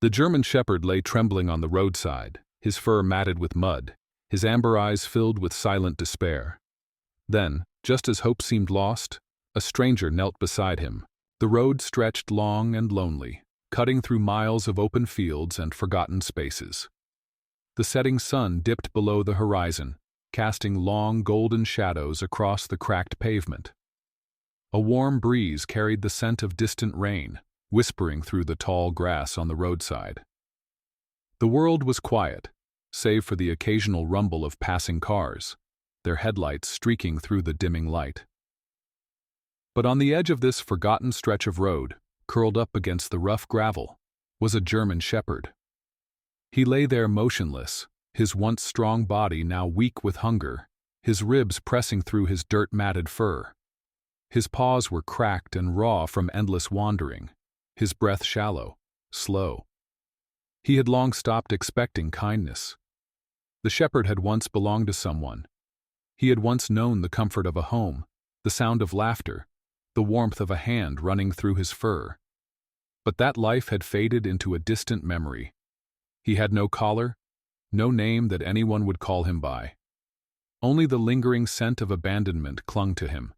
The German shepherd lay trembling on the roadside, his fur matted with mud, his amber eyes filled with silent despair. Then, just as hope seemed lost, a stranger knelt beside him. The road stretched long and lonely, cutting through miles of open fields and forgotten spaces. The setting sun dipped below the horizon, casting long golden shadows across the cracked pavement. A warm breeze carried the scent of distant rain, whispering through the tall grass on the roadside. The world was quiet, save for the occasional rumble of passing cars, their headlights streaking through the dimming light. But on the edge of this forgotten stretch of road, curled up against the rough gravel, was a German shepherd. He lay there motionless, his once strong body now weak with hunger, his ribs pressing through his dirt-matted fur. His paws were cracked and raw from endless wandering, his breath shallow, slow. He had long stopped expecting kindness. The shepherd had once belonged to someone. He had once known the comfort of a home, the sound of laughter, the warmth of a hand running through his fur. But that life had faded into a distant memory. He had no collar, no name that anyone would call him by. Only the lingering scent of abandonment clung to him,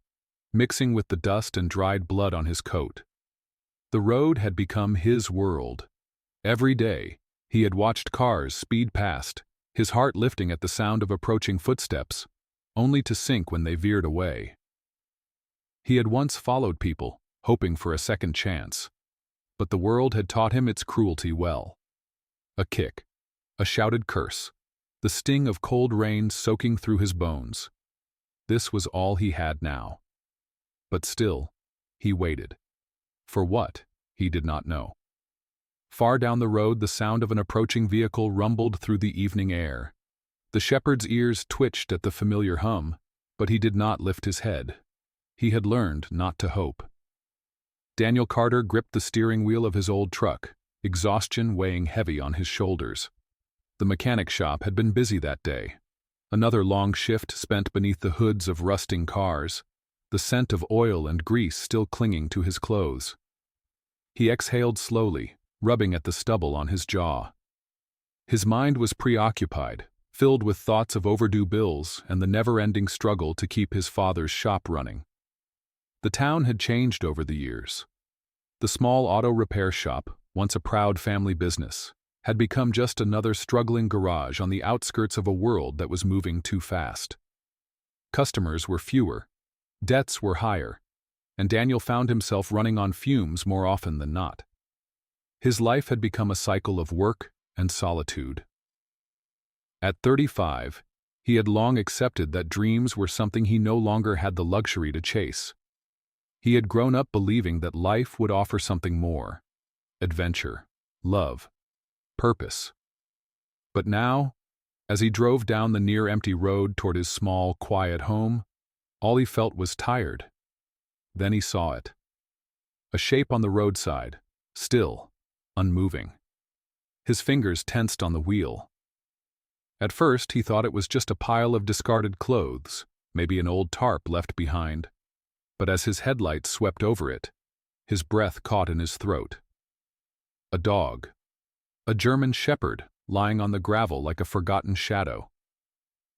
mixing with the dust and dried blood on his coat. The road had become his world. Every day, he had watched cars speed past, his heart lifting at the sound of approaching footsteps, only to sink when they veered away. He had once followed people, hoping for a second chance. But the world had taught him its cruelty well. A kick, a shouted curse, the sting of cold rain soaking through his bones. This was all he had now. But still, he waited. For what, he did not know. Far down the road, the sound of an approaching vehicle rumbled through the evening air. The shepherd's ears twitched at the familiar hum, but he did not lift his head. He had learned not to hope. Daniel Carter gripped the steering wheel of his old truck, exhaustion weighing heavy on his shoulders. The mechanic shop had been busy that day. Another long shift spent beneath the hoods of rusting cars, the scent of oil and grease still clinging to his clothes. He exhaled slowly, rubbing at the stubble on his jaw. His mind was preoccupied, filled with thoughts of overdue bills and the never-ending struggle to keep his father's shop running. The town had changed over the years. The small auto repair shop, once a proud family business, had become just another struggling garage on the outskirts of a world that was moving too fast. Customers were fewer, debts were higher, and Daniel found himself running on fumes more often than not. His life had become a cycle of work and solitude. At 35, he had long accepted that dreams were something he no longer had the luxury to chase. He had grown up believing that life would offer something more: adventure, love, purpose. But now, as he drove down the near-empty road toward his small, quiet home, all he felt was tired. Then he saw it. A shape on the roadside, still, unmoving. His fingers tensed on the wheel. At first, he thought it was just a pile of discarded clothes, maybe an old tarp left behind. But as his headlights swept over it, his breath caught in his throat. A dog. A German shepherd, lying on the gravel like a forgotten shadow.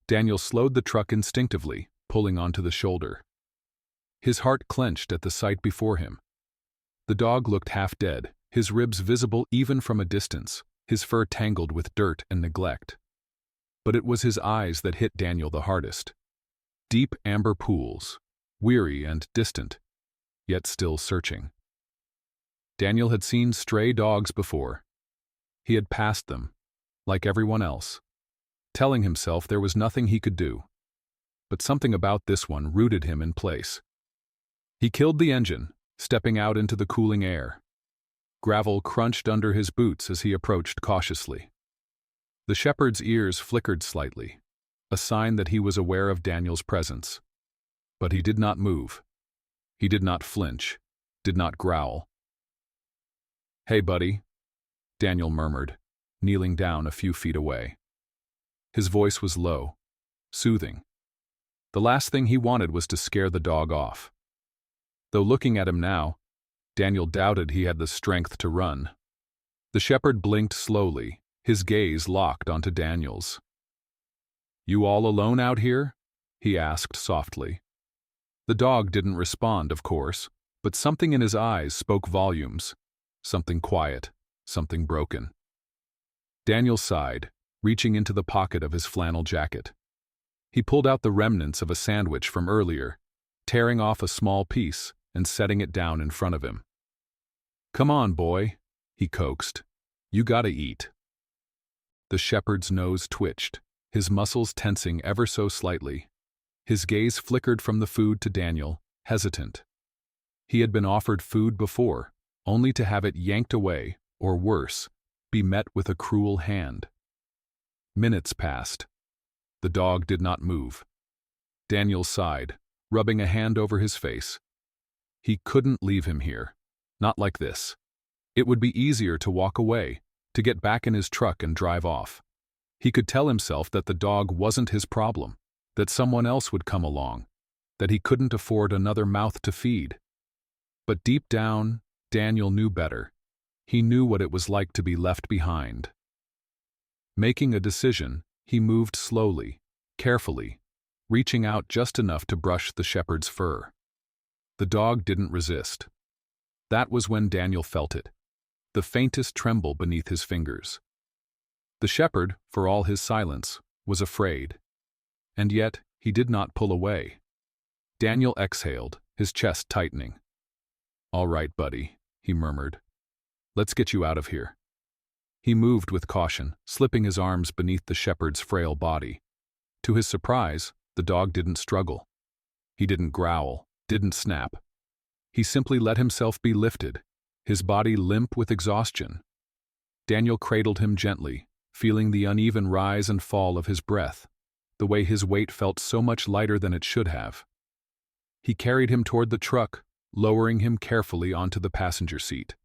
Daniel slowed the truck instinctively, pulling onto the shoulder. His heart clenched at the sight before him. The dog looked half dead, his ribs visible even from a distance, his fur tangled with dirt and neglect. But it was his eyes that hit Daniel the hardest. Deep amber pools, weary and distant, yet still searching. Daniel had seen stray dogs before. He had passed them, like everyone else, telling himself there was nothing he could do. But something about this one rooted him in place. He killed the engine, stepping out into the cooling air. Gravel crunched under his boots as he approached cautiously. The shepherd's ears flickered slightly, a sign that he was aware of Daniel's presence. But he did not move. He did not flinch, did not growl. "Hey, buddy," Daniel murmured, kneeling down a few feet away. His voice was low, soothing. The last thing he wanted was to scare the dog off. Though looking at him now, Daniel doubted he had the strength to run. The shepherd blinked slowly, his gaze locked onto Daniel's. "You all alone out here?" he asked softly. The dog didn't respond, of course, but something in his eyes spoke volumes. Something quiet, something broken. Daniel sighed, reaching into the pocket of his flannel jacket. He pulled out the remnants of a sandwich from earlier, tearing off a small piece and setting it down in front of him. "Come on, boy," he coaxed. "You gotta eat." The shepherd's nose twitched, his muscles tensing ever so slightly. His gaze flickered from the food to Daniel, hesitant. He had been offered food before, only to have it yanked away, or worse, be met with a cruel hand. Minutes passed. The dog did not move. Daniel sighed, rubbing a hand over his face. He couldn't leave him here. Not like this. It would be easier to walk away, to get back in his truck and drive off. He could tell himself that the dog wasn't his problem, that someone else would come along, that he couldn't afford another mouth to feed. But deep down, Daniel knew better. He knew what it was like to be left behind. Making a decision, he moved slowly, carefully, reaching out just enough to brush the shepherd's fur. The dog didn't resist. That was when Daniel felt it, the faintest tremble beneath his fingers. The shepherd, for all his silence, was afraid. And yet, he did not pull away. Daniel exhaled, his chest tightening. "All right, buddy," he murmured. "Let's get you out of here." He moved with caution, slipping his arms beneath the shepherd's frail body. To his surprise, the dog didn't struggle. He didn't growl, didn't snap. He simply let himself be lifted, his body limp with exhaustion. Daniel cradled him gently, feeling the uneven rise and fall of his breath, the way his weight felt so much lighter than it should have. He carried him toward the truck, lowering him carefully onto the passenger seat.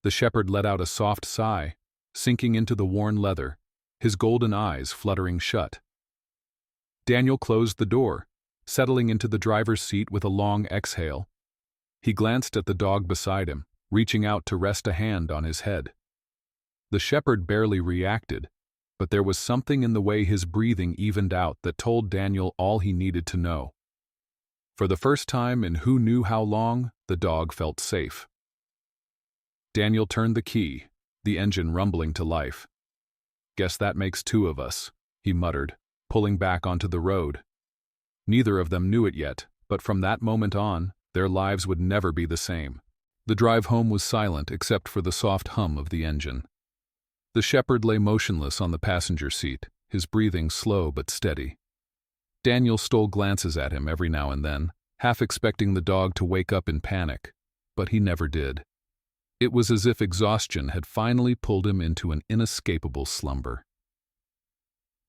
The shepherd let out a soft sigh, sinking into the worn leather, his golden eyes fluttering shut. Daniel closed the door, settling into the driver's seat with a long exhale. He glanced at the dog beside him, reaching out to rest a hand on his head. The shepherd barely reacted, but there was something in the way his breathing evened out that told Daniel all he needed to know. For the first time in who knew how long, the dog felt safe. Daniel turned the key, the engine rumbling to life. "Guess that makes two of us," he muttered, pulling back onto the road. Neither of them knew it yet, but from that moment on, their lives would never be the same. The drive home was silent except for the soft hum of the engine. The shepherd lay motionless on the passenger seat, his breathing slow but steady. Daniel stole glances at him every now and then, half expecting the dog to wake up in panic, but he never did. It was as if exhaustion had finally pulled him into an inescapable slumber.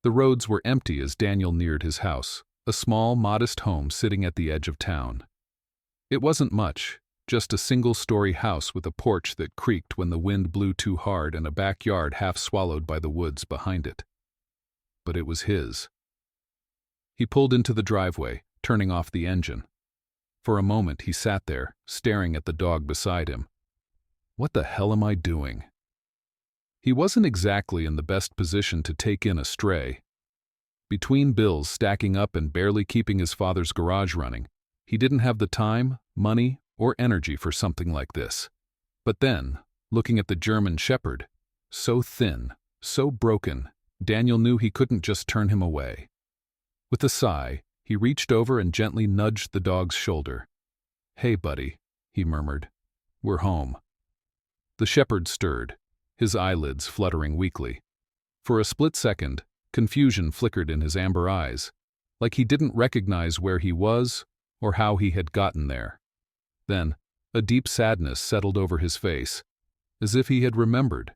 The roads were empty as Daniel neared his house, a small, modest home sitting at the edge of town. It wasn't much, just a single-story house with a porch that creaked when the wind blew too hard and a backyard half swallowed by the woods behind it. But it was his. He pulled into the driveway, turning off the engine. For a moment he sat there, staring at the dog beside him. What the hell am I doing? He wasn't exactly in the best position to take in a stray. Between bills stacking up and barely keeping his father's garage running, he didn't have the time, money, or energy for something like this. But then, looking at the German shepherd, so thin, so broken, Daniel knew he couldn't just turn him away. With a sigh, he reached over and gently nudged the dog's shoulder. "Hey, buddy," he murmured. "We're home." The shepherd stirred, his eyelids fluttering weakly. For a split second, confusion flickered in his amber eyes, like he didn't recognize where he was or how he had gotten there. Then, a deep sadness settled over his face, as if he had remembered.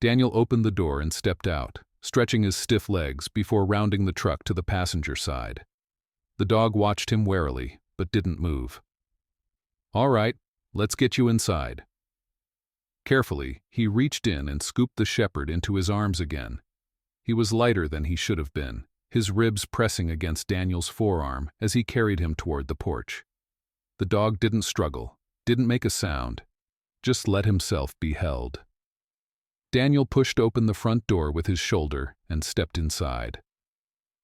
Daniel opened the door and stepped out, stretching his stiff legs before rounding the truck to the passenger side. The dog watched him warily, but didn't move. "All right, let's get you inside." Carefully, he reached in and scooped the shepherd into his arms again. He was lighter than he should have been, his ribs pressing against Daniel's forearm as he carried him toward the porch. The dog didn't struggle, didn't make a sound. Just let himself be held. Daniel pushed open the front door with his shoulder and stepped inside.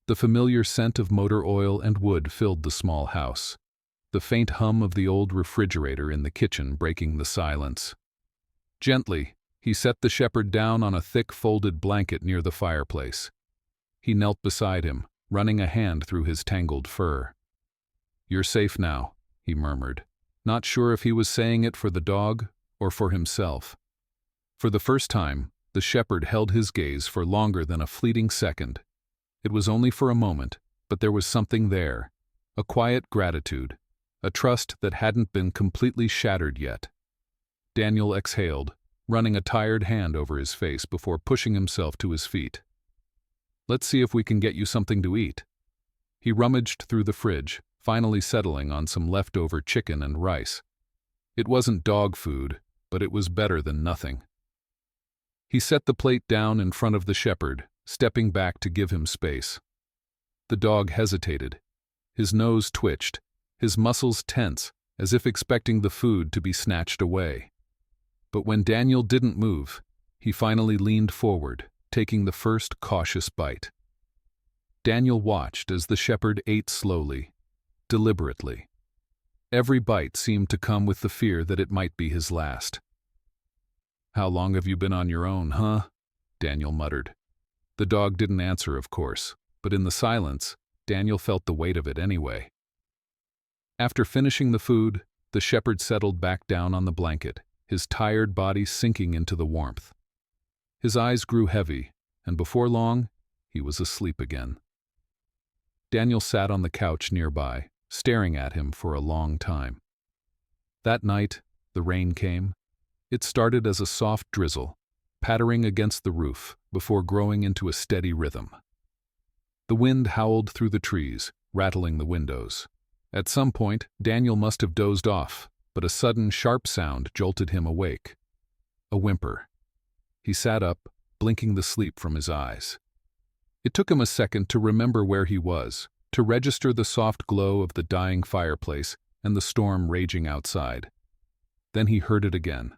The familiar scent of motor oil and wood filled the small house, the faint hum of the old refrigerator in the kitchen breaking the silence. Gently, he set the shepherd down on a thick folded blanket near the fireplace. He knelt beside him, running a hand through his tangled fur. "You're safe now," he murmured, not sure if he was saying it for the dog or for himself. For the first time, the shepherd held his gaze for longer than a fleeting second. It was only for a moment, but there was something there, a quiet gratitude, a trust that hadn't been completely shattered yet. Daniel exhaled, running a tired hand over his face before pushing himself to his feet. "Let's see if we can get you something to eat." He rummaged through the fridge, finally settling on some leftover chicken and rice. It wasn't dog food, but it was better than nothing. He set the plate down in front of the shepherd, stepping back to give him space. The dog hesitated. His nose twitched, his muscles tense, as if expecting the food to be snatched away. But when Daniel didn't move, he finally leaned forward, taking the first cautious bite. Daniel watched as the shepherd ate slowly, deliberately. Every bite seemed to come with the fear that it might be his last. "How long have you been on your own, huh?" Daniel muttered. The dog didn't answer, of course, but in the silence, Daniel felt the weight of it anyway. After finishing the food, the shepherd settled back down on the blanket, his tired body sinking into the warmth. His eyes grew heavy, and before long, he was asleep again. Daniel sat on the couch nearby, staring at him for a long time. That night, the rain came. It started as a soft drizzle, pattering against the roof before growing into a steady rhythm. The wind howled through the trees, rattling the windows. At some point, Daniel must have dozed off, but a sudden, sharp sound jolted him awake. A whimper. He sat up, blinking the sleep from his eyes. It took him a second to remember where he was, to register the soft glow of the dying fireplace and the storm raging outside. Then he heard it again,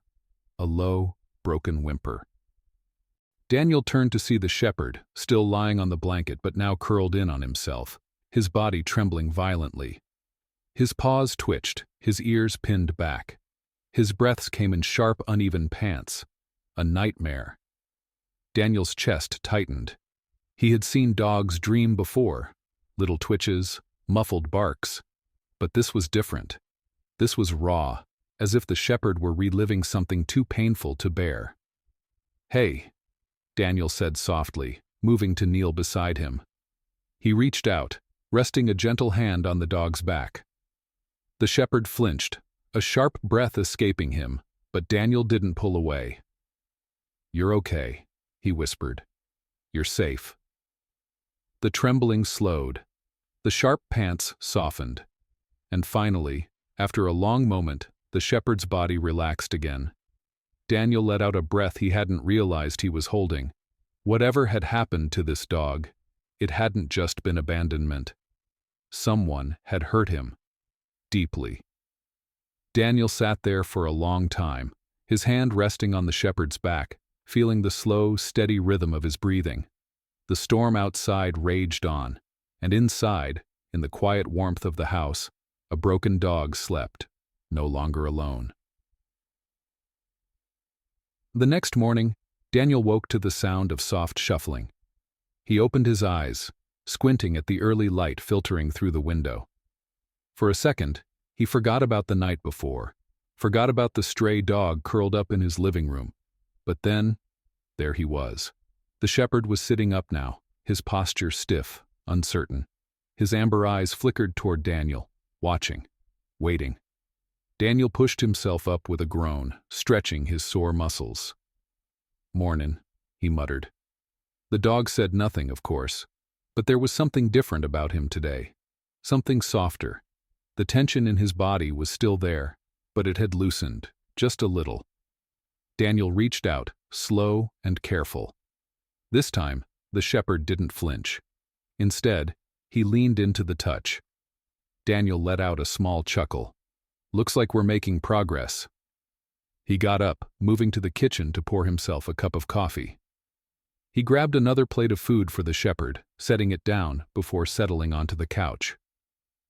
a low, broken whimper. Daniel turned to see the shepherd, still lying on the blanket but now curled in on himself, his body trembling violently. His paws twitched, his ears pinned back. His breaths came in sharp, uneven pants. A nightmare. Daniel's chest tightened. He had seen dogs dream before, little twitches, muffled barks. But this was different. This was raw, as if the shepherd were reliving something too painful to bear. "Hey," Daniel said softly, moving to kneel beside him. He reached out, resting a gentle hand on the dog's back. The shepherd flinched, a sharp breath escaping him, but Daniel didn't pull away. "You're okay," he whispered. "You're safe." The trembling slowed. The sharp pants softened. And finally, after a long moment, the shepherd's body relaxed again. Daniel let out a breath he hadn't realized he was holding. Whatever had happened to this dog, it hadn't just been abandonment. Someone had hurt him. Deeply. Daniel sat there for a long time, his hand resting on the shepherd's back, feeling the slow, steady rhythm of his breathing. The storm outside raged on, and inside, in the quiet warmth of the house, a broken dog slept, no longer alone. The next morning, Daniel woke to the sound of soft shuffling. He opened his eyes, squinting at the early light filtering through the window. For a second, he forgot about the night before, forgot about the stray dog curled up in his living room. But then, there he was. The shepherd was sitting up now, his posture stiff, uncertain. His amber eyes flickered toward Daniel, watching, waiting. Daniel pushed himself up with a groan, stretching his sore muscles. "Mornin'," he muttered. The dog said nothing, of course, but there was something different about him today. Something softer. The tension in his body was still there, but it had loosened, just a little. Daniel reached out, slow and careful. This time, the shepherd didn't flinch. Instead, he leaned into the touch. Daniel let out a small chuckle. "Looks like we're making progress." He got up, moving to the kitchen to pour himself a cup of coffee. He grabbed another plate of food for the shepherd, setting it down before settling onto the couch.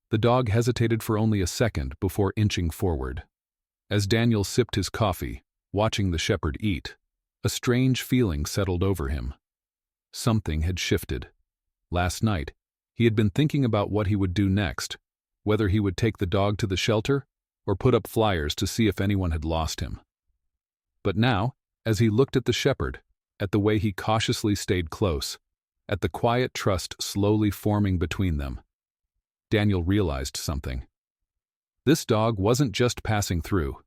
The dog hesitated for only a second before inching forward. As Daniel sipped his coffee, watching the shepherd eat, a strange feeling settled over him. Something had shifted. Last night, he had been thinking about what he would do next, whether he would take the dog to the shelter or put up flyers to see if anyone had lost him. But now, as he looked at the shepherd, at the way he cautiously stayed close, at the quiet trust slowly forming between them, Daniel realized something. This dog wasn't just passing through.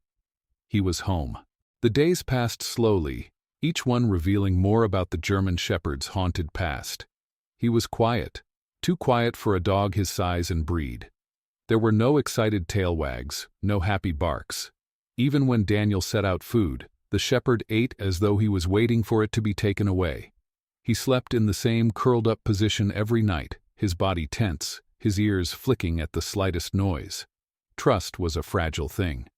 He was home. The days passed slowly, each one revealing more about the German shepherd's haunted past. He was quiet, too quiet for a dog his size and breed. There were no excited tail wags, no happy barks. Even when Daniel set out food, the shepherd ate as though he was waiting for it to be taken away. He slept in the same curled-up position every night, his body tense, his ears flicking at the slightest noise. Trust was a fragile thing.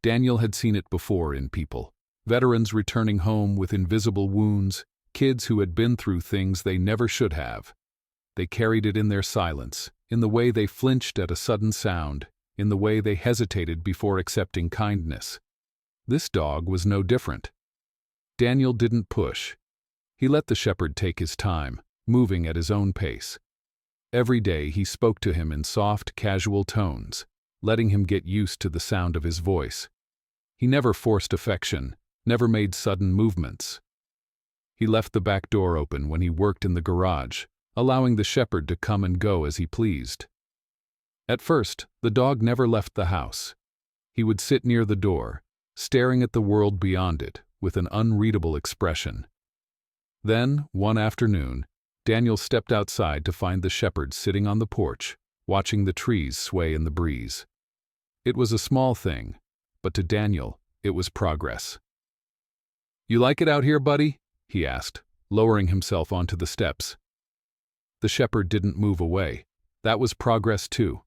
Daniel had seen it before in people. Veterans returning home with invisible wounds, kids who had been through things they never should have. They carried it in their silence, in the way they flinched at a sudden sound, in the way they hesitated before accepting kindness. This dog was no different. Daniel didn't push. He let the shepherd take his time, moving at his own pace. Every day he spoke to him in soft, casual tones, letting him get used to the sound of his voice. He never forced affection, never made sudden movements. He left the back door open when he worked in the garage, allowing the shepherd to come and go as he pleased. At first, the dog never left the house. He would sit near the door, staring at the world beyond it with an unreadable expression. Then, one afternoon, Daniel stepped outside to find the shepherd sitting on the porch, watching the trees sway in the breeze. It was a small thing, but to Daniel, it was progress. "You like it out here, buddy?" he asked, lowering himself onto the steps. The shepherd didn't move away. That was progress too.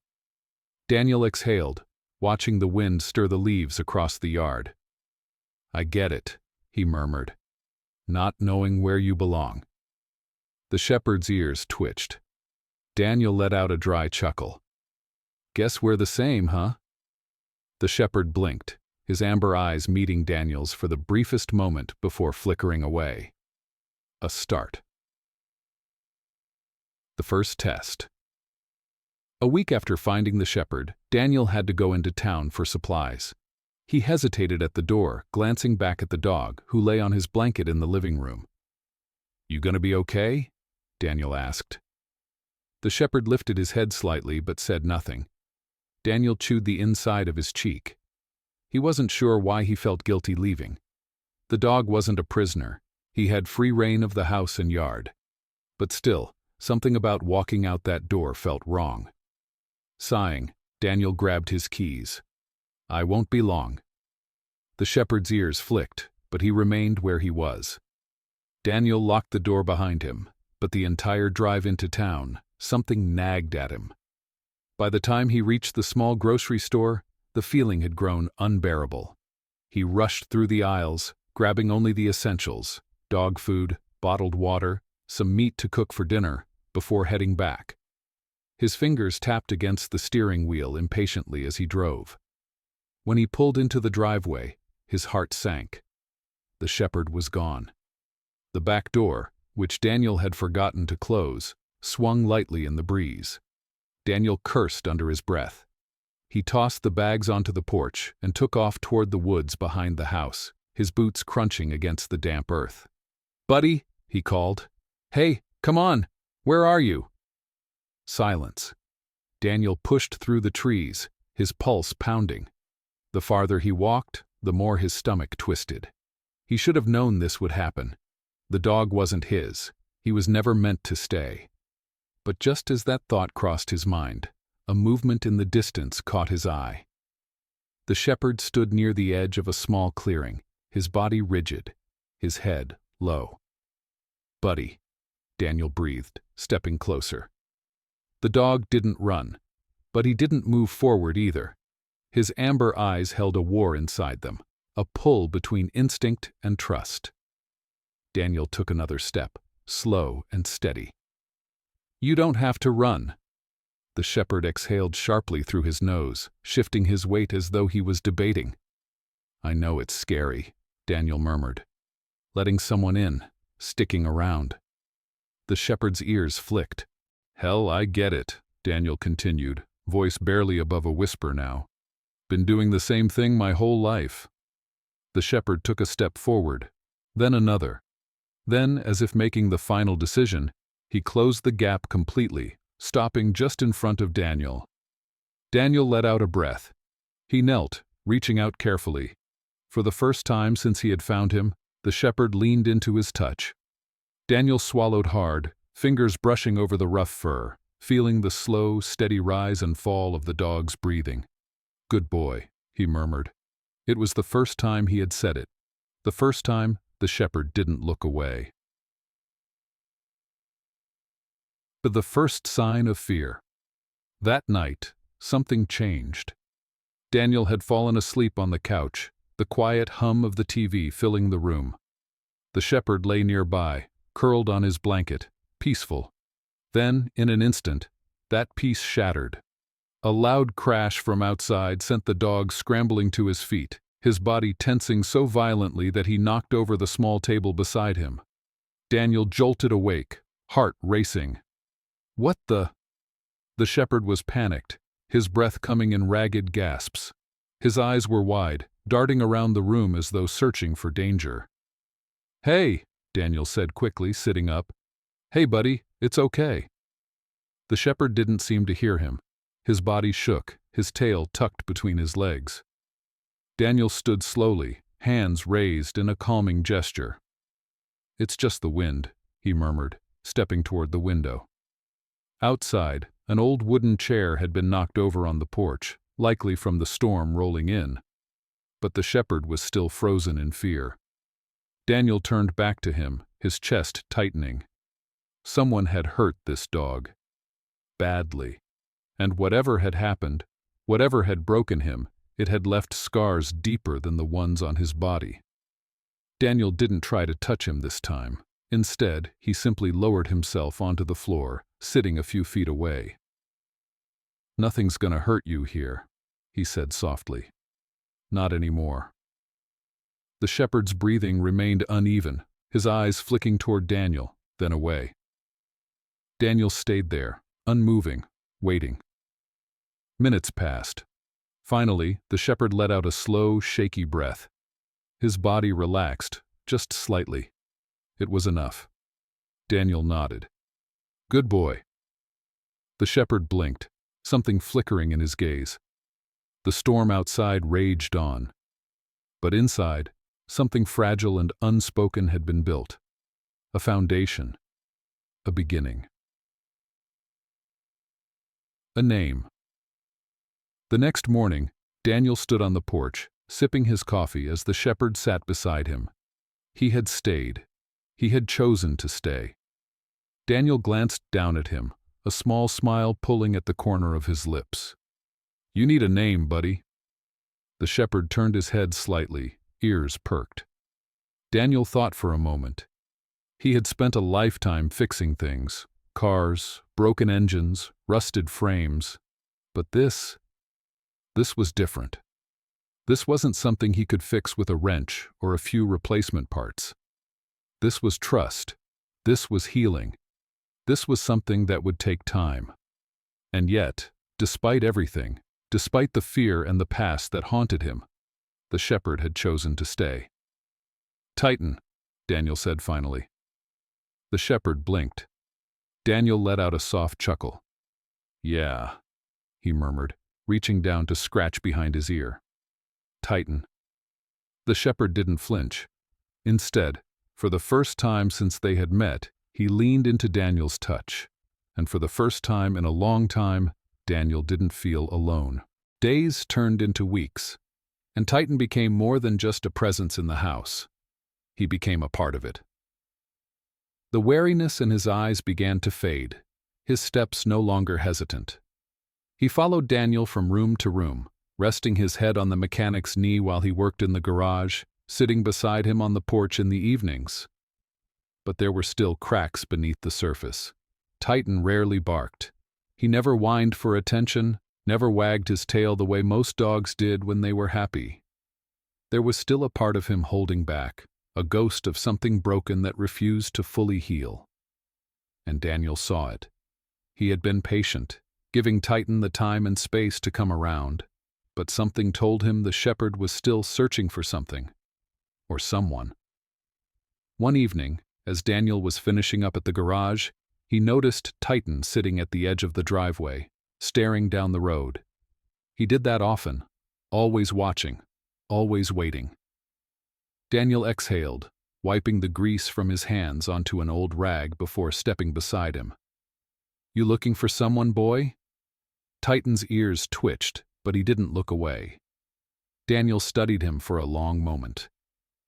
Daniel exhaled, watching the wind stir the leaves across the yard. "I get it," he murmured, "not knowing where you belong." The shepherd's ears twitched. Daniel let out a dry chuckle. "Guess we're the same, huh?" The shepherd blinked, his amber eyes meeting Daniel's for the briefest moment before flickering away. A start. The first test. A week after finding the shepherd, Daniel had to go into town for supplies. He hesitated at the door, glancing back at the dog, who lay on his blanket in the living room. "You gonna be okay?" Daniel asked. The shepherd lifted his head slightly but said nothing. Daniel chewed the inside of his cheek. He wasn't sure why he felt guilty leaving. The dog wasn't a prisoner. He had free rein of the house and yard. But still, something about walking out that door felt wrong. Sighing, Daniel grabbed his keys. "I won't be long." The shepherd's ears flicked, but he remained where he was. Daniel locked the door behind him, but the entire drive into town, something nagged at him. By the time he reached the small grocery store, the feeling had grown unbearable. He rushed through the aisles, grabbing only the essentials: dog food, bottled water, some meat to cook for dinner, before heading back. His fingers tapped against the steering wheel impatiently as he drove. When he pulled into the driveway, his heart sank. The shepherd was gone. The back door, which Daniel had forgotten to close, swung lightly in the breeze. Daniel cursed under his breath. He tossed the bags onto the porch and took off toward the woods behind the house, his boots crunching against the damp earth. "Buddy," he called. "Hey, come on! Where are you?" Silence. Daniel pushed through the trees, his pulse pounding. The farther he walked, the more his stomach twisted. He should have known this would happen. The dog wasn't his. He was never meant to stay. But just as that thought crossed his mind, a movement in the distance caught his eye. The shepherd stood near the edge of a small clearing, his body rigid, his head low. "Buddy," Daniel breathed, stepping closer. The dog didn't run, but he didn't move forward either. His amber eyes held a war inside them, a pull between instinct and trust. Daniel took another step, slow and steady. "You don't have to run." The shepherd exhaled sharply through his nose, shifting his weight as though he was debating. "I know it's scary," Daniel murmured. "Letting someone in, sticking around." The shepherd's ears flicked. "Hell, I get it," Daniel continued, voice barely above a whisper now. "Been doing the same thing my whole life." The shepherd took a step forward, then another. Then, as if making the final decision, he closed the gap completely, stopping just in front of Daniel. Daniel let out a breath. He knelt, reaching out carefully. For the first time since he had found him, the shepherd leaned into his touch. Daniel swallowed hard, fingers brushing over the rough fur, feeling the slow, steady rise and fall of the dog's breathing. "Good boy," he murmured. It was the first time he had said it. The first time the shepherd didn't look away. But the first sign of fear. That night, something changed. Daniel had fallen asleep on the couch, the quiet hum of the TV filling the room. The shepherd lay nearby, curled on his blanket, peaceful. Then, in an instant, that peace shattered. A loud crash from outside sent the dog scrambling to his feet, his body tensing so violently that he knocked over the small table beside him. Daniel jolted awake, heart racing. "What the?" The shepherd was panicked, his breath coming in ragged gasps. His eyes were wide, darting around the room as though searching for danger. "Hey," Daniel said quickly, sitting up. "Hey, buddy, it's okay." The shepherd didn't seem to hear him. His body shook, his tail tucked between his legs. Daniel stood slowly, hands raised in a calming gesture. "It's just the wind," he murmured, stepping toward the window. Outside, an old wooden chair had been knocked over on the porch, likely from the storm rolling in. But the shepherd was still frozen in fear. Daniel turned back to him, his chest tightening. Someone had hurt this dog. Badly. And whatever had happened, whatever had broken him, it had left scars deeper than the ones on his body. Daniel didn't try to touch him this time. Instead, he simply lowered himself onto the floor, sitting a few feet away. "Nothing's gonna hurt you here," he said softly. "Not anymore." The shepherd's breathing remained uneven, his eyes flicking toward Daniel, then away. Daniel stayed there, unmoving, waiting. Minutes passed. Finally, the shepherd let out a slow, shaky breath. His body relaxed, just slightly. It was enough. Daniel nodded. "Good boy." The shepherd blinked, something flickering in his gaze. The storm outside raged on. But inside, something fragile and unspoken had been built. A foundation. A beginning. A name. The next morning, Daniel stood on the porch, sipping his coffee as the shepherd sat beside him. He had stayed. He had chosen to stay. Daniel glanced down at him, a small smile pulling at the corner of his lips. "You need a name, buddy." The shepherd turned his head slightly, ears perked. Daniel thought for a moment. He had spent a lifetime fixing things, cars, broken engines, rusted frames. But this was different. This wasn't something he could fix with a wrench or a few replacement parts. This was trust. This was healing. This was something that would take time. And yet, despite everything, despite the fear and the past that haunted him, the shepherd had chosen to stay. "Titan," Daniel said finally. The shepherd blinked. Daniel let out a soft chuckle. "Yeah," he murmured, reaching down to scratch behind his ear. "Titan." The shepherd didn't flinch. Instead, for the first time since they had met, he leaned into Daniel's touch. And for the first time in a long time, Daniel didn't feel alone. Days turned into weeks, and Titan became more than just a presence in the house. He became a part of it. The wariness in his eyes began to fade, his steps no longer hesitant. He followed Daniel from room to room, resting his head on the mechanic's knee while he worked in the garage, sitting beside him on the porch in the evenings. But there were still cracks beneath the surface. Titan rarely barked. He never whined for attention, never wagged his tail the way most dogs did when they were happy. There was still a part of him holding back, a ghost of something broken that refused to fully heal. And Daniel saw it. He had been patient, giving Titan the time and space to come around, but something told him the shepherd was still searching for something, or someone. One evening, as Daniel was finishing up at the garage, he noticed Titan sitting at the edge of the driveway, staring down the road. He did that often, always watching, always waiting. Daniel exhaled, wiping the grease from his hands onto an old rag before stepping beside him. "You looking for someone, boy?" Titan's ears twitched, but he didn't look away. Daniel studied him for a long moment.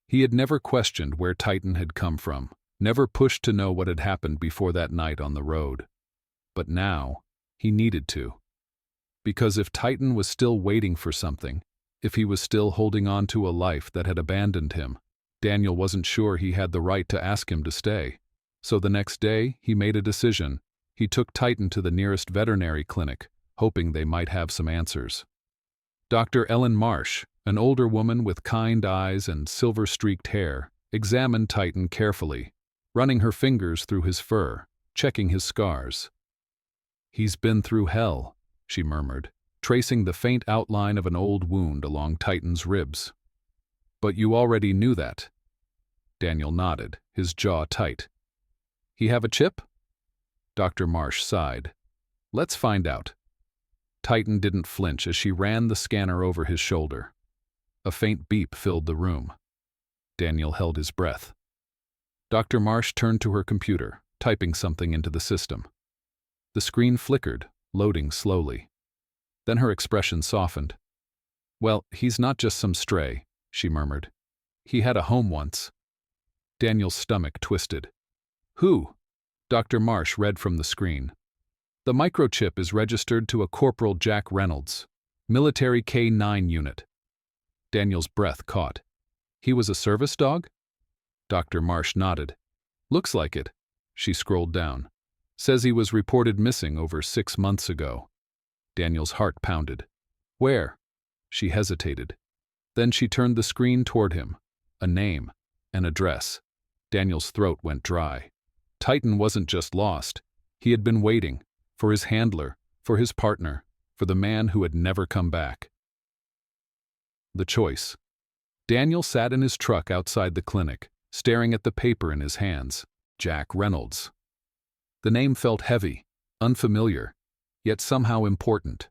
He had never questioned where Titan had come from, never pushed to know what had happened before that night on the road. But now, he needed to. Because if Titan was still waiting for something, if he was still holding on to a life that had abandoned him, Daniel wasn't sure he had the right to ask him to stay. So the next day, he made a decision. He took Titan to the nearest veterinary clinic, hoping they might have some answers. Dr. Ellen Marsh, an older woman with kind eyes and silver-streaked hair, examined Titan carefully, running her fingers through his fur, checking his scars. "He's been through hell," she murmured, tracing the faint outline of an old wound along Titan's ribs. "But you already knew that." Daniel nodded, his jaw tight. "He have a chip?" Dr. Marsh sighed. "Let's find out." Titan didn't flinch as she ran the scanner over his shoulder. A faint beep filled the room. Daniel held his breath. Dr. Marsh turned to her computer, typing something into the system. The screen flickered, loading slowly. Then her expression softened. "Well, he's not just some stray," she murmured. "He had a home once." Daniel's stomach twisted. "Who?" Dr. Marsh read from the screen. "The microchip is registered to a Corporal Jack Reynolds, military K-9 unit." Daniel's breath caught. "He was a service dog?" Dr. Marsh nodded. "Looks like it." She scrolled down. "Says he was reported missing over 6 months ago." Daniel's heart pounded. "Where?" She hesitated. Then she turned the screen toward him. A name, an address. Daniel's throat went dry. Titan wasn't just lost. He had been waiting, for his handler, for his partner, for the man who had never come back. The choice. Daniel sat in his truck outside the clinic, staring at the paper in his hands. Jack Reynolds. The name felt heavy, unfamiliar, yet somehow important.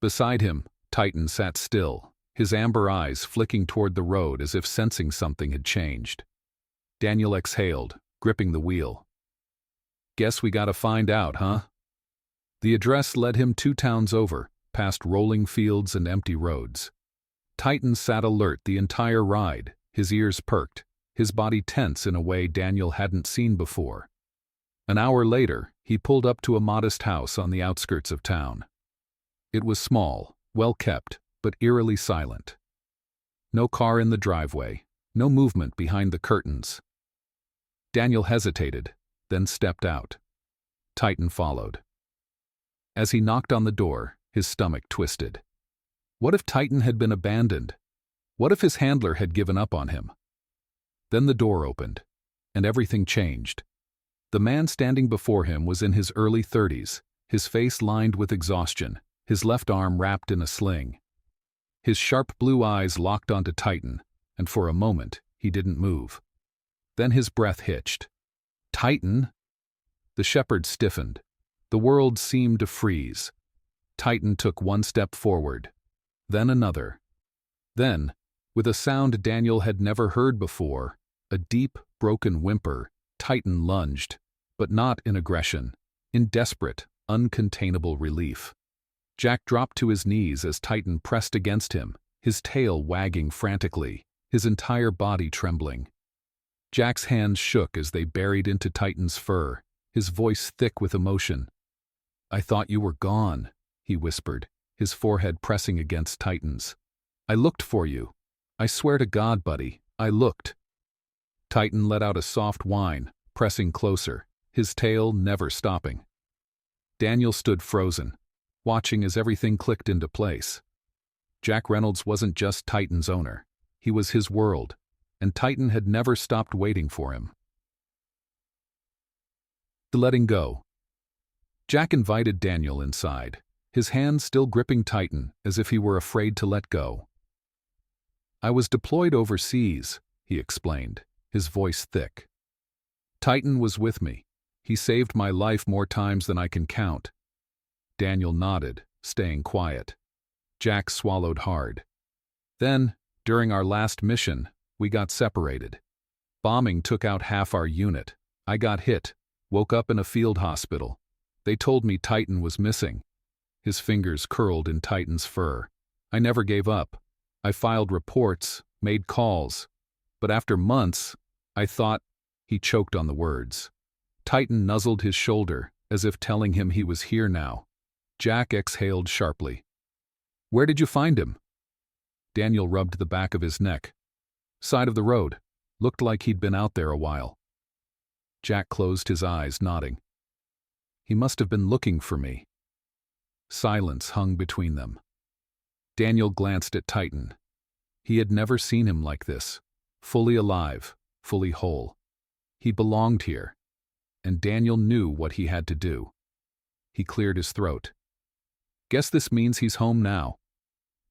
Beside him, Titan sat still, his amber eyes flicking toward the road as if sensing something had changed. Daniel exhaled, gripping the wheel. "Guess we gotta find out, huh?" The address led him 2 towns over, past rolling fields and empty roads. Titan sat alert the entire ride, his ears perked, his body tense in a way Daniel hadn't seen before. An hour later, he pulled up to a modest house on the outskirts of town. It was small, well-kept, but eerily silent. No car in the driveway, no movement behind the curtains. Daniel hesitated, then stepped out. Titan followed. As he knocked on the door, his stomach twisted. What if Titan had been abandoned? What if his handler had given up on him? Then the door opened, and everything changed. The man standing before him was in his early 30s, his face lined with exhaustion, his left arm wrapped in a sling. His sharp blue eyes locked onto Titan, and for a moment, he didn't move. Then his breath hitched. "Titan!" The shepherd stiffened. The world seemed to freeze. Titan took 1 step forward, then another. Then, with a sound Daniel had never heard before, a deep, broken whimper, Titan lunged, but not in aggression, in desperate, uncontainable relief. Jack dropped to his knees as Titan pressed against him, his tail wagging frantically, his entire body trembling. Jack's hands shook as they buried into Titan's fur, his voice thick with emotion. "I thought you were gone," he whispered, his forehead pressing against Titan's. "I looked for you. I swear to God, buddy, I looked." Titan let out a soft whine, pressing closer, his tail never stopping. Daniel stood frozen, watching as everything clicked into place. Jack Reynolds wasn't just Titan's owner. He was his world, and Titan had never stopped waiting for him. To letting go. Jack invited Daniel inside, his hand still gripping Titan as if he were afraid to let go. "I was deployed overseas," he explained, his voice thick. "Titan was with me. He saved my life more times than I can count." Daniel nodded, staying quiet. Jack swallowed hard. "Then, during our last mission, we got separated. Bombing took out half our unit. I got hit, woke up in a field hospital. They told me Titan was missing." His fingers curled in Titan's fur. "I never gave up. I filed reports, made calls. But after months, I thought—" He choked on the words. Titan nuzzled his shoulder, as if telling him he was here now. Jack exhaled sharply. "Where did you find him?" Daniel rubbed the back of his neck. "Side of the road. Looked like he'd been out there a while." Jack closed his eyes, nodding. "He must have been looking for me." Silence hung between them. Daniel glanced at Titan. He had never seen him like this, fully alive, fully whole. He belonged here, and Daniel knew what he had to do. He cleared his throat. "Guess this means he's home now."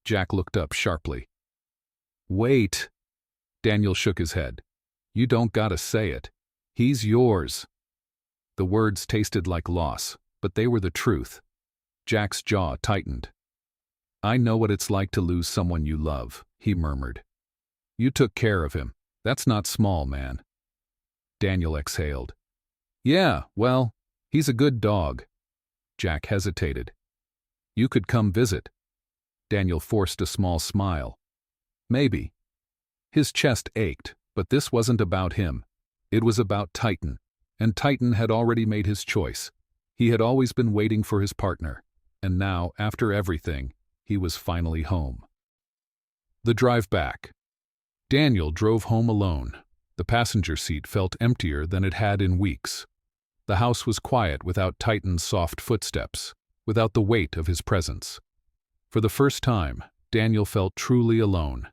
Jack looked up sharply. "Wait." Daniel shook his head. "You don't gotta say it. He's yours." The words tasted like loss, but they were the truth. Jack's jaw tightened. "I know what it's like to lose someone you love," he murmured. "You took care of him. That's not small, man." Daniel exhaled. "Yeah, well, he's a good dog." Jack hesitated. "You could come visit." Daniel forced a small smile. "Maybe." His chest ached, but this wasn't about him. It was about Titan, and Titan had already made his choice. He had always been waiting for his partner, and now, after everything, he was finally home. The drive back. Daniel drove home alone. The passenger seat felt emptier than it had in weeks. The house was quiet without Titan's soft footsteps, without the weight of his presence. For the first time, Daniel felt truly alone.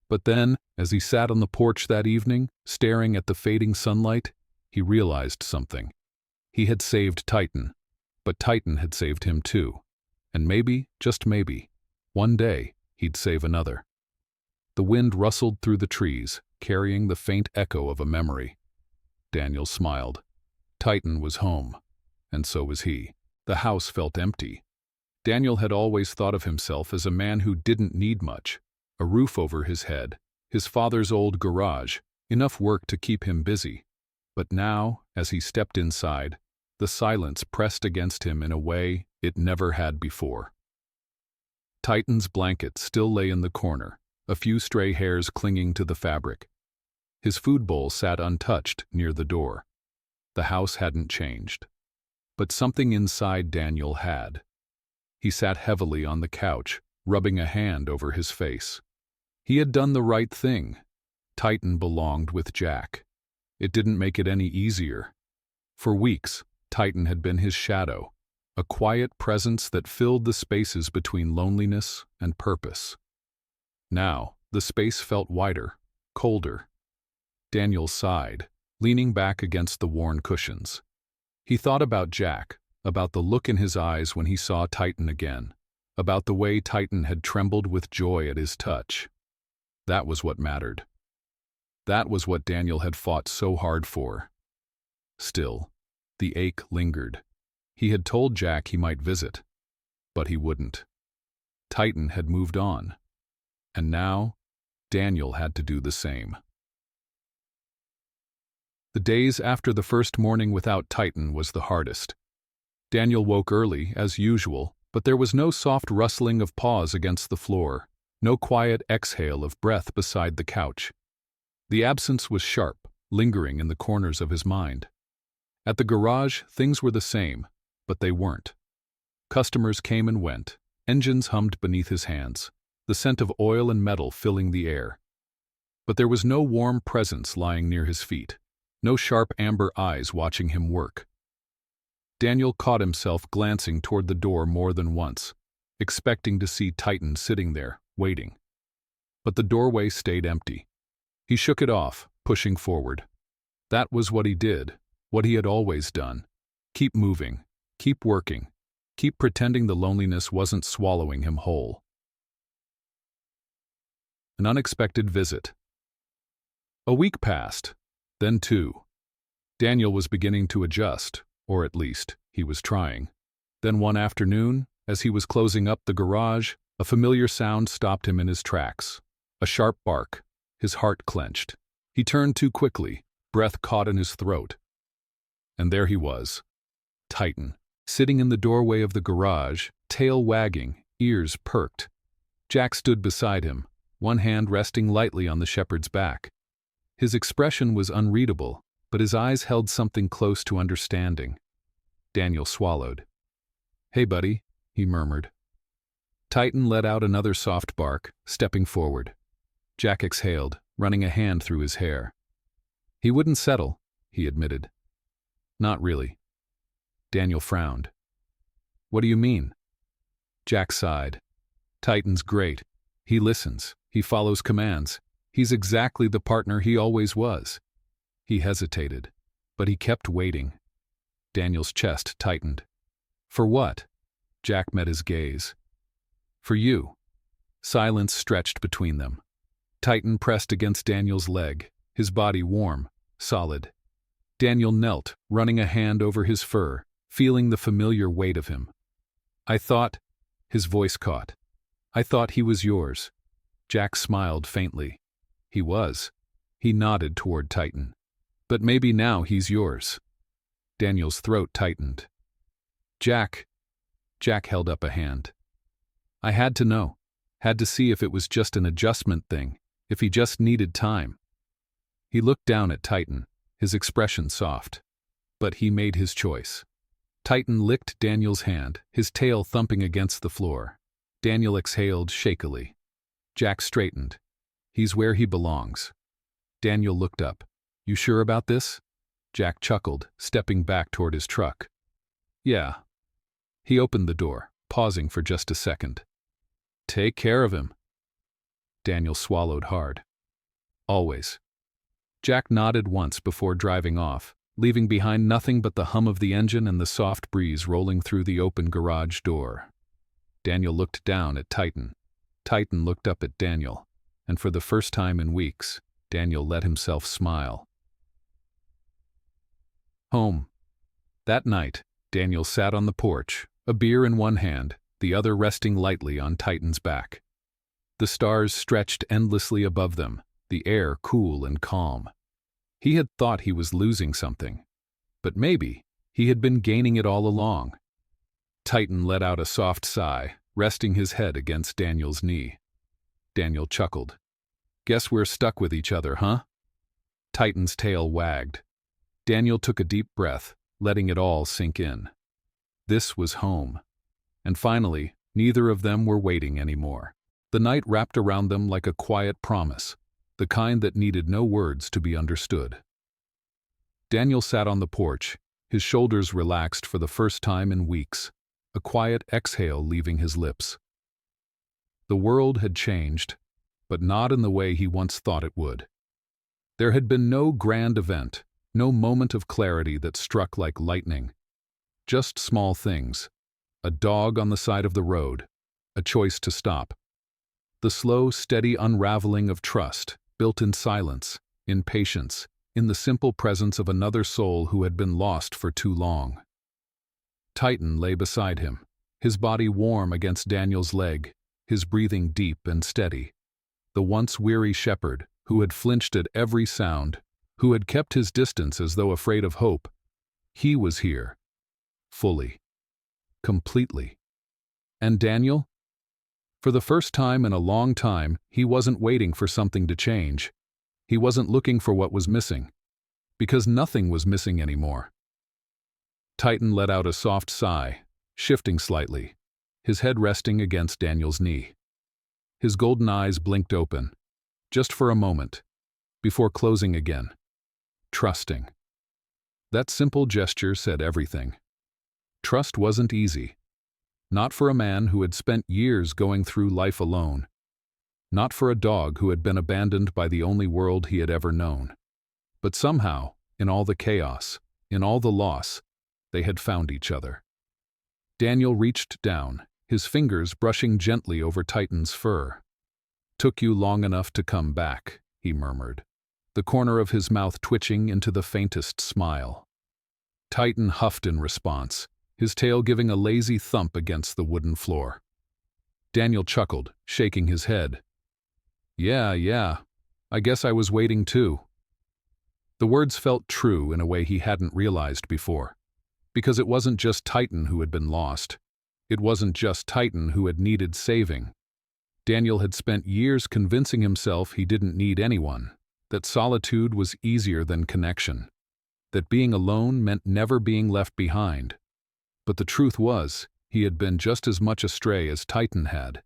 But then, as he sat on the porch that evening, staring at the fading sunlight, he realized something. He had saved Titan, but Titan had saved him too. And maybe, just maybe, one day he'd save another. The wind rustled through the trees, carrying the faint echo of a memory. Daniel smiled. Titan was home, and so was he. The house felt empty. Daniel had always thought of himself as a man who didn't need much. A roof over his head, his father's old garage, enough work to keep him busy. But now, as he stepped inside, the silence pressed against him in a way it never had before. Titan's blanket still lay in the corner, a few stray hairs clinging to the fabric. His food bowl sat untouched near the door. The house hadn't changed. But something inside Daniel had. He sat heavily on the couch, rubbing a hand over his face. He had done the right thing. Titan belonged with Jack. It didn't make it any easier. For weeks, Titan had been his shadow, a quiet presence that filled the spaces between loneliness and purpose. Now, the space felt wider, colder. Daniel sighed, leaning back against the worn cushions. He thought about Jack, about the look in his eyes when he saw Titan again, about the way Titan had trembled with joy at his touch. That was what mattered. That was what Daniel had fought so hard for. Still, the ache lingered. He had told Jack he might visit, but he wouldn't. Titan had moved on, and now Daniel had to do the same. The days after the first morning without Titan was the hardest. Daniel woke early, as usual, but there was no soft rustling of paws against the floor, no quiet exhale of breath beside the couch. The absence was sharp, lingering in the corners of his mind. At the garage, things were the same, but they weren't. Customers came and went, Engines hummed beneath his hands, the scent of oil and metal filling the air. But there was no warm presence lying near his feet, no sharp amber eyes watching him work. Daniel caught himself glancing toward the door more than once, expecting to see Titan sitting there, waiting. But the doorway stayed empty. He shook it off, pushing forward. That was what he did, what he had always done. Keep moving, keep working, keep pretending the loneliness wasn't swallowing him whole. An unexpected visit. A week passed, then two. Daniel was beginning to adjust, or at least, he was trying. Then one afternoon, as he was closing up the garage, a familiar sound stopped him in his tracks. A sharp bark. His heart clenched. He turned too quickly, breath caught in his throat. And there he was, Titan, sitting in the doorway of the garage, tail wagging, ears perked. Jack stood beside him, one hand resting lightly on the shepherd's back. His expression was unreadable, but his eyes held something close to understanding. Daniel swallowed. "Hey, buddy," he murmured. Titan let out another soft bark, stepping forward. Jack exhaled, running a hand through his hair. "He wouldn't settle," he admitted. "Not really." Daniel frowned. "What do you mean?" Jack sighed. "Titan's great. He listens. He follows commands. He's exactly the partner he always was." He hesitated, but he kept waiting. Daniel's chest tightened. "For what?" Jack met his gaze. "For you." Silence stretched between them. Titan pressed against Daniel's leg, his body warm, solid. Daniel knelt, running a hand over his fur, feeling the familiar weight of him. "I thought," his voice caught. "I thought he was yours." Jack smiled faintly. "He was." He nodded toward Titan. "But maybe now he's yours." Daniel's throat tightened. "Jack." Jack held up a hand. "I had to know. Had to see if it was just an adjustment thing, if he just needed time." He looked down at Titan, his expression soft. But he made his choice. Titan licked Daniel's hand, his tail thumping against the floor. Daniel exhaled shakily. Jack straightened. "He's where he belongs." Daniel looked up. "You sure about this?" Jack chuckled, stepping back toward his truck. "Yeah." He opened the door, pausing for just a second. "Take care of him." Daniel swallowed hard. "Always." Jack nodded once before driving off, leaving behind nothing but the hum of the engine and the soft breeze rolling through the open garage door. Daniel looked down at Titan. Titan looked up at Daniel, and for the first time in weeks, Daniel let himself smile. Home. That night, Daniel sat on the porch, a beer in one hand, the other resting lightly on Titan's back. The stars stretched endlessly above them, the air cool and calm. He had thought he was losing something, but maybe he had been gaining it all along. Titan let out a soft sigh, resting his head against Daniel's knee. Daniel chuckled. "Guess we're stuck with each other, huh?" Titan's tail wagged. Daniel took a deep breath, letting it all sink in. This was home. And finally, neither of them were waiting anymore. The night wrapped around them like a quiet promise, the kind that needed no words to be understood. Daniel sat on the porch, his shoulders relaxed for the first time in weeks, a quiet exhale leaving his lips. The world had changed, but not in the way he once thought it would. There had been no grand event, no moment of clarity that struck like lightning. Just small things. A dog on the side of the road, a choice to stop. The slow, steady unraveling of trust, built in silence, in patience, in the simple presence of another soul who had been lost for too long. Titan lay beside him, his body warm against Daniel's leg, his breathing deep and steady. The once weary shepherd, who had flinched at every sound, who had kept his distance as though afraid of hope, he was here, fully. Completely. And Daniel? For the first time in a long time, he wasn't waiting for something to change. He wasn't looking for what was missing. Because nothing was missing anymore. Titan let out a soft sigh, shifting slightly. his head resting against Daniel's knee. His golden eyes blinked open, just for a moment, before closing again. Trusting. That simple gesture said everything. Trust wasn't easy. Not for a man who had spent years going through life alone. Not for a dog who had been abandoned by the only world he had ever known. But somehow, in all the chaos, in all the loss, they had found each other. Daniel reached down, his fingers brushing gently over Titan's fur. "Took you long enough to come back," he murmured, the corner of his mouth twitching into the faintest smile. Titan huffed in response, his tail giving a lazy thump against the wooden floor. Daniel chuckled, shaking his head. Yeah, I guess I was waiting too." The words felt true in a way he hadn't realized before. Because it wasn't just Titan who had been lost. It wasn't just Titan who had needed saving. Daniel had spent years convincing himself he didn't need anyone, that solitude was easier than connection, that being alone meant never being left behind. But the truth was, he had been just as much astray as Titan had.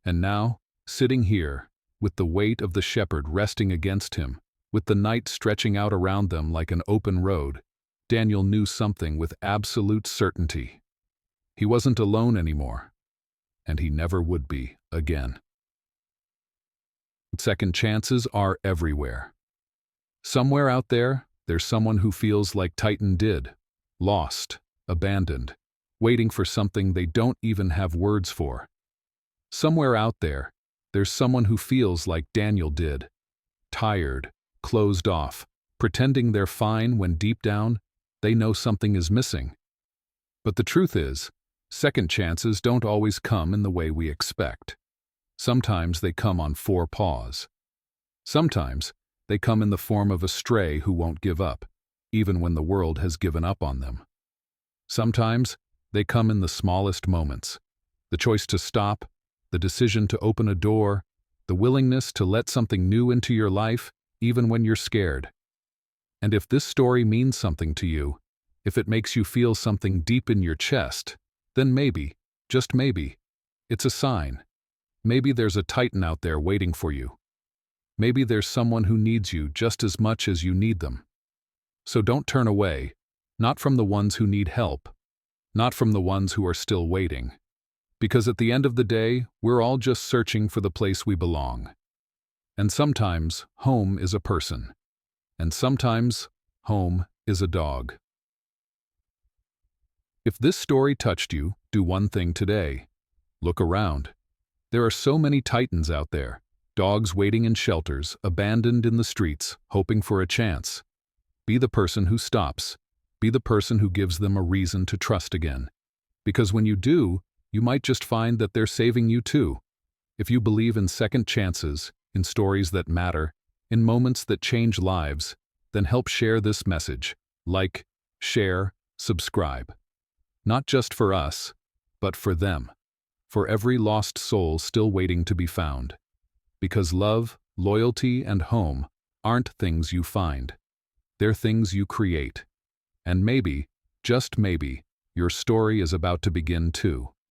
And now, sitting here, with the weight of the shepherd resting against him, with the night stretching out around them like an open road, Daniel knew something with absolute certainty. He wasn't alone anymore, and he never would be again. Second chances are everywhere. Somewhere out there, there's someone who feels like Titan did, lost, abandoned, waiting for something they don't even have words for. Somewhere out there, there's someone who feels like Daniel did, tired, closed off, pretending they're fine when deep down, they know something is missing. But the truth is, second chances don't always come in the way we expect. Sometimes they come on 4 paws. Sometimes they come in the form of a stray who won't give up, even when the world has given up on them. Sometimes they come in the smallest moments. The choice to stop, the decision to open a door, the willingness to let something new into your life, even when you're scared. And if this story means something to you, if it makes you feel something deep in your chest, then maybe, just maybe, it's a sign. Maybe there's a Titan out there waiting for you. Maybe there's someone who needs you just as much as you need them. So don't turn away, not from the ones who need help, not from the ones who are still waiting. Because at the end of the day, we're all just searching for the place we belong. And sometimes, home is a person. And sometimes, home is a dog. If this story touched you, do one thing today. Look around. There are so many Titans out there, dogs waiting in shelters, abandoned in the streets, hoping for a chance. Be the person who stops. Be the person who gives them a reason to trust again. Because when you do, you might just find that they're saving you too. If you believe in second chances, in stories that matter, in moments that change lives, then help share this message. Like, share, subscribe. Not just for us, but for them. For every lost soul still waiting to be found. Because love, loyalty, and home aren't things you find. They're things you create. And maybe, just maybe, your story is about to begin too.